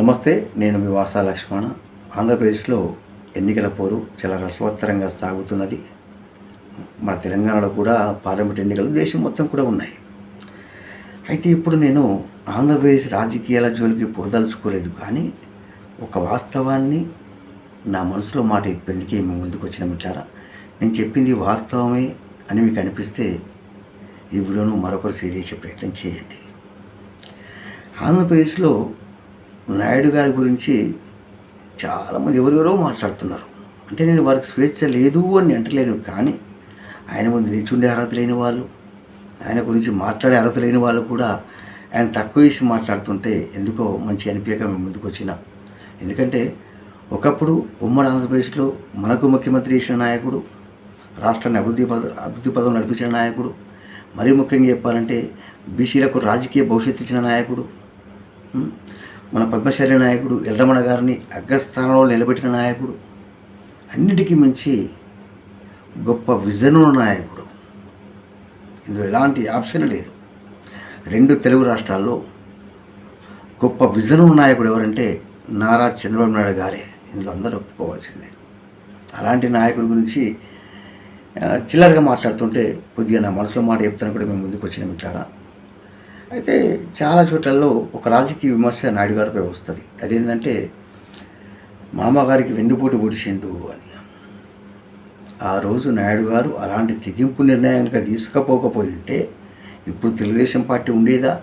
నమస్తే, నేను మీ వాసా లక్ష్మణ. ఆంధ్రప్రదేశ్లో ఎన్నికల పోరు చాలా రసవత్తరంగా సాగుతున్నది. మన తెలంగాణలో కూడా పార్లమెంట్ ఎన్నికలు దేశం మొత్తం కూడా ఉన్నాయి. అయితే ఇప్పుడు నేను ఆంధ్రప్రదేశ్ రాజకీయాల జోలికి పోదలుచుకోలేదు, కానీ ఒక వాస్తవాన్ని నా మనసులో మాట చెప్పేందుకే మేము ముందుకు వచ్చిన మిట్లారా. నేను చెప్పింది వాస్తవమే అని మీకు అనిపిస్తే ఈ వీడియోను మరొకరు షేర్ చేసే ప్రయత్నం చేయండి. ఆంధ్రప్రదేశ్లో నాయుడు గారి గురించి చాలామంది ఎవరెవరో మాట్లాడుతున్నారు. అంటే నేను వారికి స్వేచ్ఛ లేదు అని అంటలేను, కానీ ఆయన ముందు నిల్చుండే అర్హత లేని వాళ్ళు, ఆయన గురించి మాట్లాడే అర్హత లేని వాళ్ళు కూడా ఆయన తక్కువ చేసి మాట్లాడుతుంటే ఎందుకో మంచి అనిపించక మేము ముందుకు వచ్చిన. ఎందుకంటే ఒకప్పుడు ఉమ్మడి ఆంధ్రప్రదేశ్లో మనకు ముఖ్యమంత్రి చేసిన నాయకుడు, రాష్ట్రాన్ని అభివృద్ధి పదం నడిపించిన నాయకుడు, మరీ ముఖ్యంగా చెప్పాలంటే బీసీలకు రాజకీయ భవిష్యత్తు ఇచ్చిన నాయకుడు, మన పద్మశాలి నాయకుడు ఎల్లరమణ గారిని అగ్రస్థానంలో నిలబెట్టిన నాయకుడు, అన్నిటికీ మించి గొప్ప విజన్ ఉన్న నాయకుడు. ఇందులో ఎలాంటి ఆప్షన్ లేదు. రెండు తెలుగు రాష్ట్రాల్లో గొప్ప విజన్ ఉన్న నాయకుడు ఎవరంటే నారా చంద్రబాబు నాయుడు గారే. ఇందులో అందరూ ఒప్పుకోవాల్సిందే. అలాంటి నాయకుడి గురించి చిల్లరగా మాట్లాడుతుంటే కొద్దిగా నా మనసులో మాట చెప్తాను కూడా మేము ముందుకు వచ్చిన మిట్లారా. అయితే చాలా చోట్లలో ఒక రాజకీయ విమర్శ నాయుడు గారిపై వస్తుంది. అదేంటంటే మామగారికి వెన్నుపోటు పొడిచిండు అని. ఆ రోజు నాయుడు గారు అలాంటి తెగింపు నిర్ణయానికి తీసుకపోకపోయింటే ఇప్పుడు తెలుగుదేశం పార్టీ ఉండేదా?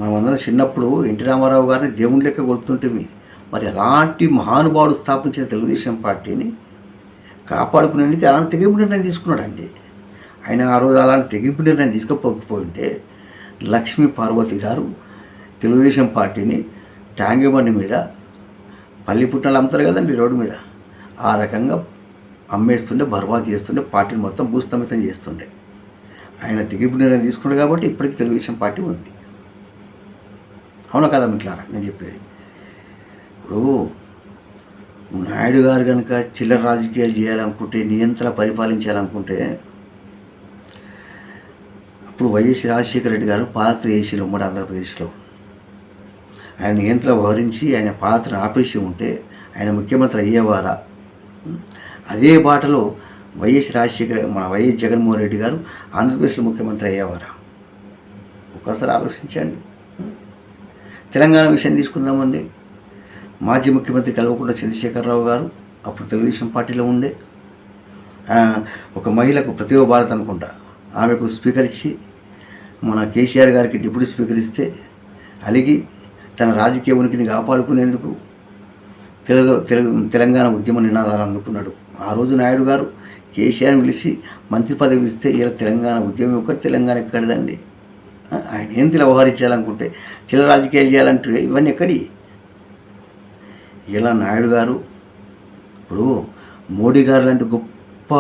మనమందరం చిన్నప్పుడు ఎన్టీ రామారావు గారిని దేవుని లెక్క కొలుతుంటేమి. మరి అలాంటి మహానుభావుడు స్థాపించిన తెలుగుదేశం పార్టీని కాపాడుకునేందుకు అలాంటి తెగింపు నిర్ణయం తీసుకున్నాడండి. ఆయన ఆ రోజు అలాంటి తెగింపు నిర్ణయం తీసుకుపోకపోయింటే లక్ష్మీ పార్వతి గారు తెలుగుదేశం పార్టీని ట్యాంగి బండి మీద పల్లి పుట్టినలు అమ్ముతారు కదండి రోడ్డు మీద, ఆ రకంగా అమ్మేస్తుండే, బర్బాద్ చేస్తుండే, పార్టీని మొత్తం భూస్థమితం చేస్తుండే. ఆయన తెగింపు నిర్ణయం తీసుకున్నాడు కాబట్టి ఇప్పటికీ తెలుగుదేశం పార్టీ ఉంది. అవునా కదా మిట్లారా నేను చెప్పేది? ఇప్పుడు నాయుడు గారు కనుక చిల్లర రాజకీయాలు చేయాలనుకుంటే, నియంత్రణ పరిపాలించాలనుకుంటే ఇప్పుడు వైఎస్ రాజశేఖర రెడ్డి గారు పాదయాత్ర చేసి ఉమ్మడి ఆంధ్రప్రదేశ్లో ఆయన నియంత్రణ వ్యవహరించి ఆయన పాదయాత్రను ఆపేసి ఉంటే ఆయన ముఖ్యమంత్రి అయ్యేవారా? అదే బాటలో మన వైఎస్ జగన్మోహన్ రెడ్డి గారు ఆంధ్రప్రదేశ్లో ముఖ్యమంత్రి అయ్యేవారా? ఒక్కసారి ఆలోచించండి. తెలంగాణ విషయం తీసుకుందామండి. మాజీ ముఖ్యమంత్రి కల్వకుంట్ల చంద్రశేఖరరావు గారు అప్పుడు తెలుగుదేశం పార్టీలో ఉండే. ఒక మహిళకు ప్రతిభ భారత్ అనుకుంటా, ఆమెకు స్పీకర్ ఇచ్చి మన కేసీఆర్ గారికి డిప్యూటీ స్పీకర్ ఇస్తే అలిగి తన రాజకీయ ఉనికిని కాపాడుకునేందుకు తెలంగాణ ఉద్యమ నినాదాలు అందుకున్నాడు. ఆ రోజు నాయుడు గారు కేసీఆర్ని పిలిచి మంత్రి పదవి ఇస్తే ఇలా తెలంగాణ ఉద్యమం ఒక్కటి తెలంగాణ ఎక్కడిదండి? ఆయన ఏం వ్యవహరించాలనుకుంటే చిల్లర రాజకీయాలు చేయాలంటే ఇవన్నీ ఎక్కడి? ఇలా నాయుడు గారు ఇప్పుడు మోడీ గారు లాంటి గొప్ప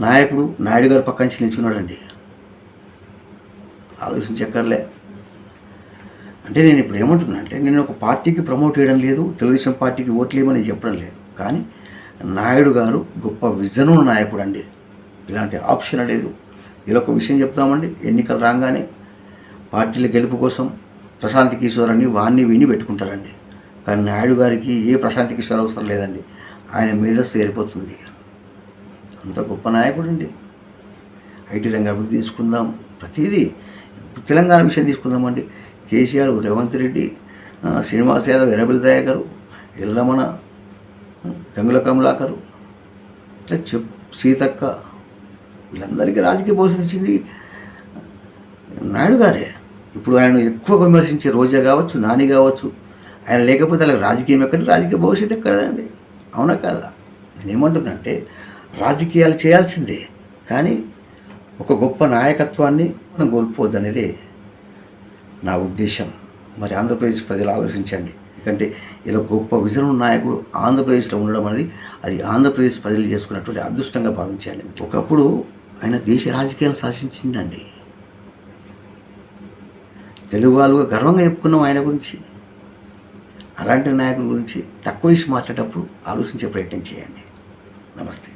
నాయకుడు నాయుడు గారు పక్క నుంచి నిల్చున్నాడండి. ఆలోచించక్కర్లే. అంటే నేను ఇప్పుడు ఏమంటున్నా అంటే, నేను ఒక పార్టీకి ప్రమోట్ చేయడం లేదు, తెలుగుదేశం పార్టీకి ఓట్లు వేయమని చెప్పడం లేదు, కానీ నాయుడు గారు గొప్ప విజన్ ఉన్న నాయకుడు అండి. ఇలాంటి ఆప్షన్ లేదు. ఇలా ఒక విషయం చెప్తామండి. ఎన్నికలు రాగానే పార్టీల గెలుపు కోసం ప్రశాంత్ కిషోర్ అని వాణ్ణి విని పెట్టుకుంటారండి. కానీ నాయుడు గారికి ఏ ప్రశాంత్ కిషోర్ అవసరం లేదండి. ఆయన మేధస్సు ఏరిపోతుంది. అంత గొప్ప నాయకుడు అండి. ఐటీ రంగ అభివృద్ధి తీసుకుందాం, ప్రతిదీ. తెలంగాణ విషయం తీసుకుందామండి. కేసీఆర్, రేవంత్ రెడ్డి, శ్రీనివాస్ యాదవ్, ఎర్రబెల్లి దయాకరు, ఎల్లరమణ, గంగుల కమలాకరు, ఇట్లా సీతక్క, వీళ్ళందరికీ రాజకీయ భవిష్యత్తు ఇచ్చింది నాయుడు గారే. ఇప్పుడు ఆయన ఎక్కువ విమర్శించే రోజా కావచ్చు, నాని కావచ్చు, ఆయన లేకపోతే వాళ్ళకి రాజకీయం ఎక్కడ, రాజకీయ భవిష్యత్తు ఎక్కడండి? అవునా కాదా? నేనేమంటున్నానంటే రాజకీయాలు చేయాల్సిందే, కానీ ఒక గొప్ప నాయకత్వాన్ని మనం కోల్పోవద్దు అనేది నా ఉద్దేశం. మరి ఆంధ్రప్రదేశ్ ప్రజలు ఆలోచించండి. ఎందుకంటే ఇలా గొప్ప విజన్ నాయకుడు ఆంధ్రప్రదేశ్లో ఉండడం అనేది అది ఆంధ్రప్రదేశ్ ప్రజలు చేసుకున్నటువంటి అదృష్టంగా భావించండి. ఒకప్పుడు ఆయన దేశ రాజకీయాలు శాసించిందండి. తెలుగు వాళ్ళుగా గర్వంగా చెప్పుకున్నాం ఆయన గురించి. అలాంటి నాయకుల గురించి తక్కువ ఇష్ట మాట్లాడేటప్పుడు ఆలోచించే ప్రయత్నం చేయండి. నమస్తే.